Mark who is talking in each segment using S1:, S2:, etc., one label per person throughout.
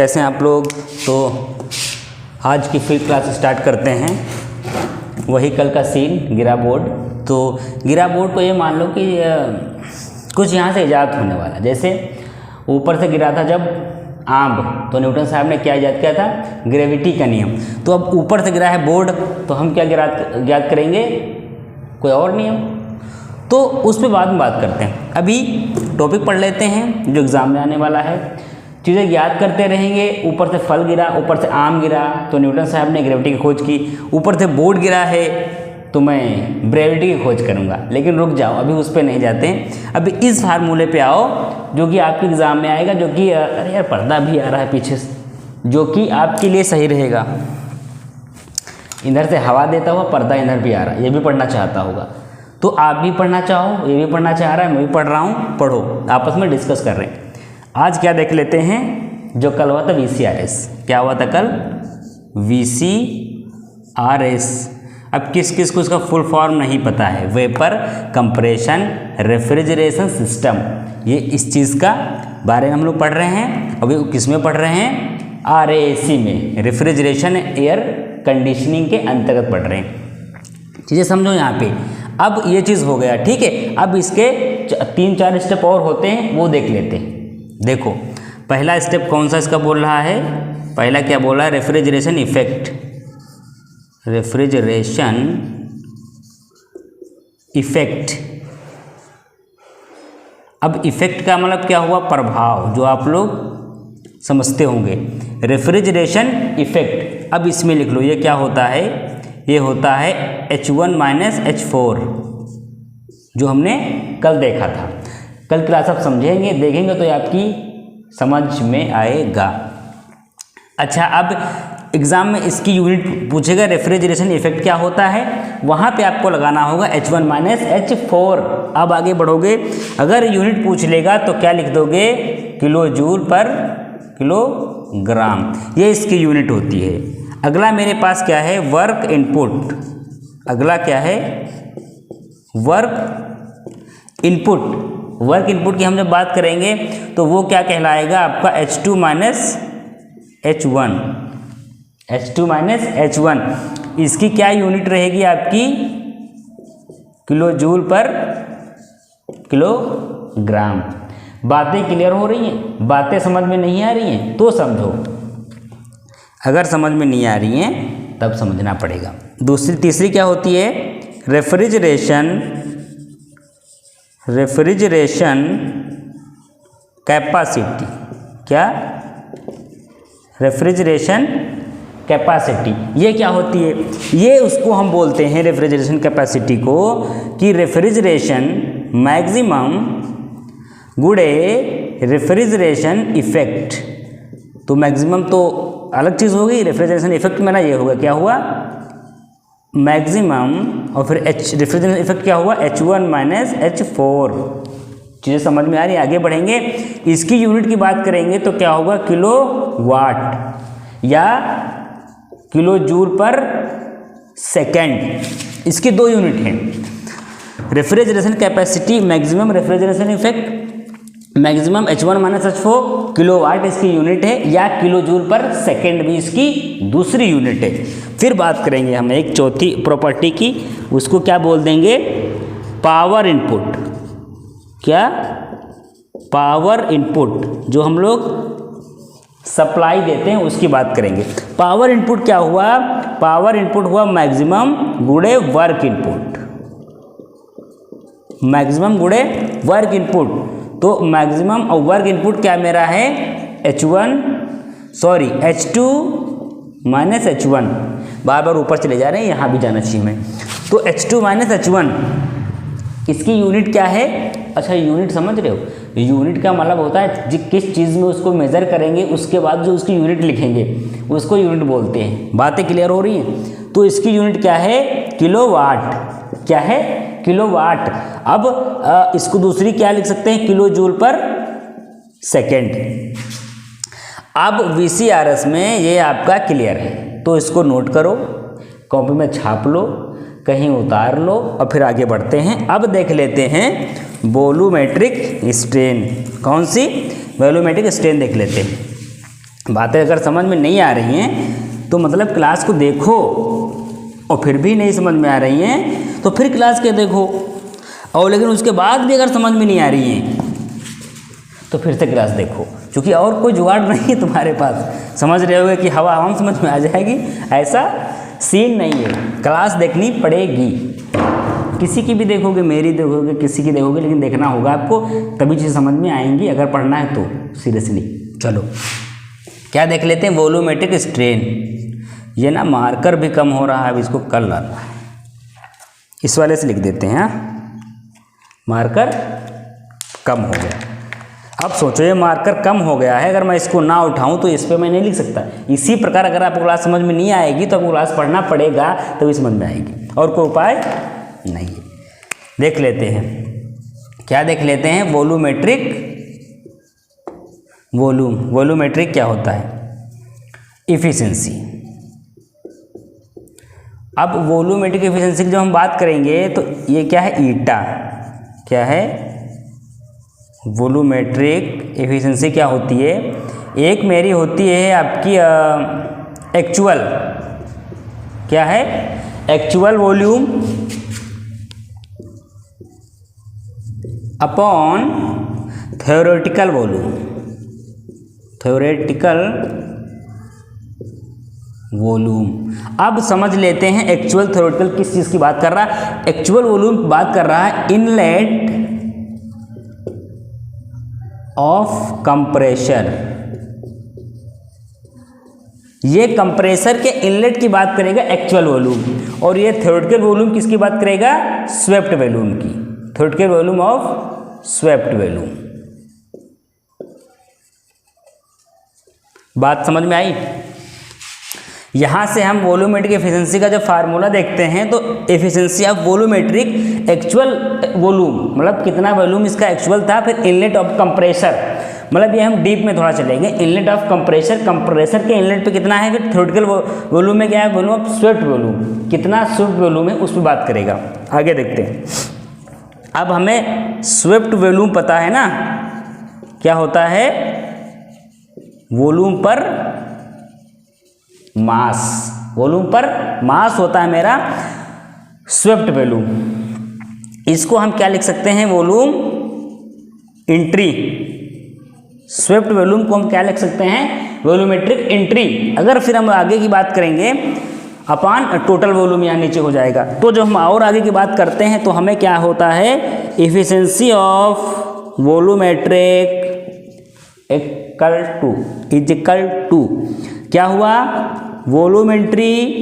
S1: कैसे हैं आप लोग। तो आज की फिर क्लास स्टार्ट करते हैं। वही कल का सीन गिरा बोर्ड। तो गिरा बोर्ड को ये मान लो कि कुछ यहाँ से ईजाद होने वाला, जैसे ऊपर से गिरा था जब आम, तो न्यूटन साहब ने क्या ईजाद किया था, ग्रेविटी का नियम। तो अब ऊपर से गिरा है बोर्ड, तो हम क्या ज्ञात करेंगे, कोई और नियम। तो उस पर बाद में बात करते हैं। अभी टॉपिक पढ़ लेते हैं जो एग्ज़ाम में आने वाला है। चीज़ें याद करते रहेंगे। ऊपर से फल गिरा, ऊपर से आम गिरा, तो न्यूटन साहब ने ग्रेविटी की खोज की। ऊपर से बोर्ड गिरा है तो मैं ब्रेविटी की खोज करूँगा। लेकिन रुक जाओ, अभी उस पर नहीं जाते हैं। अभी इस फार्मूले पे आओ जो कि आपके एग्ज़ाम में आएगा, जो कि अरे यार पर्दा भी आ रहा है पीछे से, जो कि आपके लिए सही रहेगा। इधर से हवा देता हुआ पर्दा इधर भी आ रहा है, ये भी पढ़ना चाहता होगा। तो आप भी पढ़ना चाहो, ये भी पढ़ना चाह रहा है, मैं भी पढ़ रहा हूँ, पढ़ो, आपस में डिस्कस कर रहे हैं। आज क्या देख लेते हैं, जो कल हुआ था VCRS। क्या हुआ था कल, VCRS। अब किस किस को इसका फुल फॉर्म नहीं पता है, वेपर कंप्रेशन रेफ्रिजरेशन सिस्टम। ये इस चीज़ का बारे में हम लोग पढ़ रहे हैं। अभी किस में पढ़ रहे हैं, RAC में, रेफ्रिजरेशन एयर कंडीशनिंग के अंतर्गत पढ़ रहे हैं। चीज़ें समझो यहाँ पे। अब ये चीज़ हो गया, ठीक है। अब इसके 3-4 स्टेप और होते हैं, वो देख लेते हैं। देखो पहला स्टेप कौन सा इसका बोल रहा है, पहला क्या बोल रहा है, रेफ्रिजरेशन इफेक्ट। Refrigeration effect. अब इफेक्ट का मतलब क्या हुआ, प्रभाव, जो आप लोग समझते होंगे। रेफ्रिजरेशन इफेक्ट, अब इसमें लिख लो, ये क्या होता है, ये होता है H1 माइनस H4, जो हमने कल देखा था। कल क्लास आप समझेंगे, देखेंगे तो ये आपकी समझ में आएगा। अच्छा, अब एग्ज़ाम में इसकी यूनिट पूछेगा, रेफ्रिजरेशन इफेक्ट क्या होता है, वहाँ पे आपको लगाना होगा H1 माइनस H4। अब आगे बढ़ोगे, अगर यूनिट पूछ लेगा तो क्या लिख दोगे, किलो जूल पर किलोग्राम, ये इसकी यूनिट होती है। अगला मेरे पास क्या है, वर्क इनपुट। अगला क्या है, वर्क इनपुट। वर्क इनपुट की हम जब बात करेंगे तो वो क्या कहलाएगा आपका, H2 minus H1। H2 minus H1, इसकी क्या यूनिट रहेगी आपकी, किलो जूल पर किलोग्राम। बातें क्लियर हो रही हैं, बातें समझ में नहीं आ रही हैं तो समझो, अगर समझ में नहीं आ रही हैं तब समझना पड़ेगा। तीसरी क्या होती है, रेफ्रिजरेशन कैपेसिटी। क्या, रेफ्रिजरेशन कैपेसिटी, ये क्या होती है, ये उसको हम बोलते हैं रेफ्रिजरेशन कैपेसिटी को, कि रेफ्रिजरेशन मैक्सिमम गुणे रेफ्रिजरेशन इफेक्ट। तो मैक्सिमम तो अलग चीज़ होगी, रेफ्रिजरेशन इफेक्ट में ना ये होगा, क्या हुआ, मैक्सिमम, और फिर रेफ्रिजरेशन इफेक्ट क्या हुआ, H1 माइनस H4। चीज़ें समझ में आ रही है, आगे बढ़ेंगे। इसकी यूनिट की बात करेंगे तो क्या होगा, किलो वाट या किलो जूल पर सेकेंड। इसकी 2 यूनिट हैं, refrigeration capacity maximum, refrigeration effect maximum H1 minus H4, kilowatt इसकी यूनिट है, या किलो जूल पर सेकेंड भी इसकी दूसरी यूनिट है। फिर बात करेंगे हम एक चौथी प्रॉपर्टी की, उसको क्या बोल देंगे, पावर इनपुट। क्या, पावर इनपुट, जो हम लोग सप्लाई देते हैं उसकी बात करेंगे। पावर इनपुट क्या हुआ, पावर इनपुट हुआ मैक्सिमम गुणे वर्क इनपुट। मैक्सिमम गुणे वर्क इनपुट, तो मैक्सिमम और वर्क इनपुट क्या मेरा है, H2 माइनस H1। बार बार ऊपर चले जा रहे हैं, यहाँ भी जाना चाहिए मैं। तो H2 माइनस H1, इसकी यूनिट क्या है। अच्छा, यूनिट समझ रहे हो, यूनिट का मतलब होता है किस चीज़ में उसको मेज़र करेंगे, उसके बाद जो उसकी यूनिट लिखेंगे उसको यूनिट बोलते हैं। बातें क्लियर हो रही हैं। तो इसकी यूनिट क्या है, किलोवाट। क्या है, किलोवाट। अब इसको दूसरी क्या लिख सकते हैं, किलो जूल पर सेकेंड। अब VCRS में ये आपका क्लियर है, तो इसको नोट करो, कॉपी में छाप लो, कहीं उतार लो, और फिर आगे बढ़ते हैं। अब देख लेते हैं वॉल्यूमेट्रिक स्ट्रेन। कौन सी, वॉल्यूमेट्रिक स्ट्रेन देख लेते हैं। बातें अगर समझ में नहीं आ रही हैं तो मतलब क्लास को देखो, और फिर भी नहीं समझ में आ रही हैं तो फिर क्लास के देखो, और लेकिन उसके बाद भी अगर समझ में नहीं आ रही हैं तो फिर से क्लास देखो, क्योंकि और कोई जुगाड़ नहीं है तुम्हारे पास। समझ रहे होगे कि हवा हम समझ में आ जाएगी, ऐसा सीन नहीं है, क्लास देखनी पड़ेगी। किसी की भी देखोगे, मेरी देखोगे, किसी की देखोगे, लेकिन देखना होगा आपको, तभी चीज़ें समझ में आएंगी अगर पढ़ना है तो सीरियसली। चलो क्या देख लेते हैं, वॉल्यूमेट्रिक स्ट्रेन। ये ना मार्कर भी कम हो रहा है, अब इसको कर लाना है, इस वाले से लिख देते हैं। मार्कर कम हो गया। अब सोचो ये मार्कर कम हो गया है, अगर मैं इसको ना उठाऊं तो इस पर मैं नहीं लिख सकता। इसी प्रकार अगर आपको क्लास समझ में नहीं आएगी तो आपको क्लास पढ़ना पड़ेगा, तभी समझ में आएगी, और कोई उपाय नहीं है। देख लेते हैं, क्या देख लेते हैं, वॉल्यूमेट्रिक। वॉल्यूमेट्रिक क्या होता है, इफिशिएंसी। अब वॉल्यूमेट्रिक इफिशिएंसी की जब हम बात करेंगे तो ये क्या है, ईटा। क्या है, वॉल्यूमेट्रिक इफिशिएंसी क्या होती है, एक मेरी होती है आपकी एक्चुअल, क्या है, actual volume upon theoretical volume. Theoretical volume. अब समझ लेते हैं एक्चुअल थ्योरेटिकल किस चीज़ की बात कर रहा है। एक्चुअल वॉल्यूम बात कर रहा है इनलेट ऑफ कंप्रेशर। ये कंप्रेसर के इनलेट की बात करेगा एक्चुअल वॉल्यूम, और ये थ्योरेटिकल वॉल्यूम किसकी बात करेगा, स्वेप्ट वॉल्यूम की। Theoretical volume of swept volume. बात समझ में आई। यहां से हम वॉल्यूमेट्रिक एफिशिएंसी का जब फार्मूला देखते हैं तो efficiency of volumetric actual volume, मतलब कितना वॉल्यूम इसका एक्चुअल था, फिर इनलेट ऑफ कंप्रेसर, मतलब ये हम डीप में थोड़ा चलेंगे। इनलेट ऑफ कंप्रेसर, कंप्रेसर के इनलेट पे कितना है, फिर थ्योरेटिकल वॉल्यूम में क्या है, वॉल्यूम ऑफ स्वेप्ट वॉल्यूम, कितना स्वेप्ट वॉल्यूम है उस पर बात करेगा। आगे देखते हैं। अब हमें स्वेप्ट वॉल्यूम पता है ना, क्या होता है, वॉल्यूम पर मास। वॉल्यूम पर मास होता है मेरा स्वेप्ट वॉल्यूम। इसको हम क्या लिख सकते हैं, वॉल्यूम एंट्री। स्वेप्ट वॉल्यूम को हम क्या लिख सकते हैं, वॉल्यूमेट्रिक एंट्री। अगर फिर हम आगे की बात करेंगे अपान टोटल वॉल्यूम, यहाँ नीचे हो जाएगा। तो जब हम और आगे की बात करते हैं तो हमें क्या होता है, efficiency of volumetric equal to क्या हुआ, वॉल्यूमेट्रिक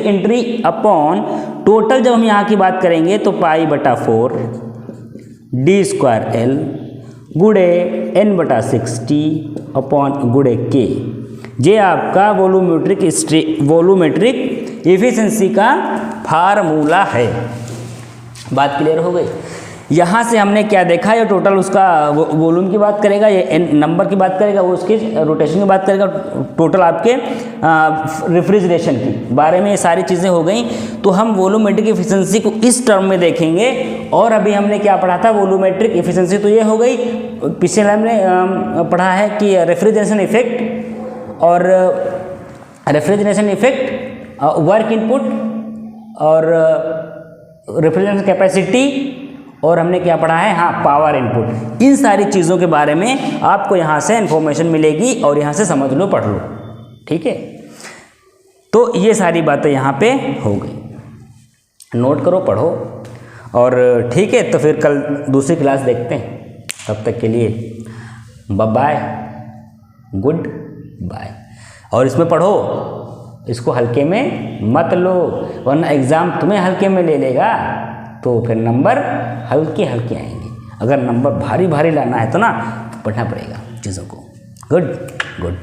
S1: एंट्री अपॉन टोटल। जब हम यहाँ की बात करेंगे तो पाई/4 d² L गुड़े n/60 अपॉन गुड़े k। ये आपका वॉल्यूमेट्रिक एफिशिएंसी का फार्मूला है। बात क्लियर हो गई। यहाँ से हमने क्या देखा, ये टोटल उसका वॉल्यूम की बात करेगा, ये एन नंबर की बात करेगा, वो उसकी रोटेशन की बात करेगा, टोटल आपके रेफ्रिजरेशन की बारे में ये सारी चीज़ें हो गई। तो हम वॉल्यूमेट्रिक एफिशिएंसी को इस टर्म में देखेंगे। और अभी हमने क्या पढ़ा था, वॉल्यूमेट्रिक एफिशिएंसी तो ये हो गई। पिछले हमने पढ़ा है कि रेफ्रिजरेशन इफेक्ट और रेफ्रिजरेशन इफेक्ट, वर्क इनपुट और रेफ्रिजरेशन कैपेसिटी, और हमने क्या पढ़ा है, हाँ, पावर इनपुट। इन सारी चीज़ों के बारे में आपको यहाँ से इन्फॉर्मेशन मिलेगी और यहाँ से समझ लो, पढ़ लो, ठीक है। तो ये सारी बातें यहाँ पे हो गई, नोट करो, पढ़ो, और ठीक है। तो फिर कल दूसरी क्लास देखते हैं, तब तक के लिए बाय बाय, गुड बाय। और इसमें पढ़ो, इसको हल्के में मत लो, वरना एग्ज़ाम तुम्हें हल्के में ले लेगा तो फिर नंबर हल्के हल्के आएंगे। अगर नंबर भारी भारी लाना है तो ना, तो पढ़ना पड़ेगा चीज़ों को। Good good.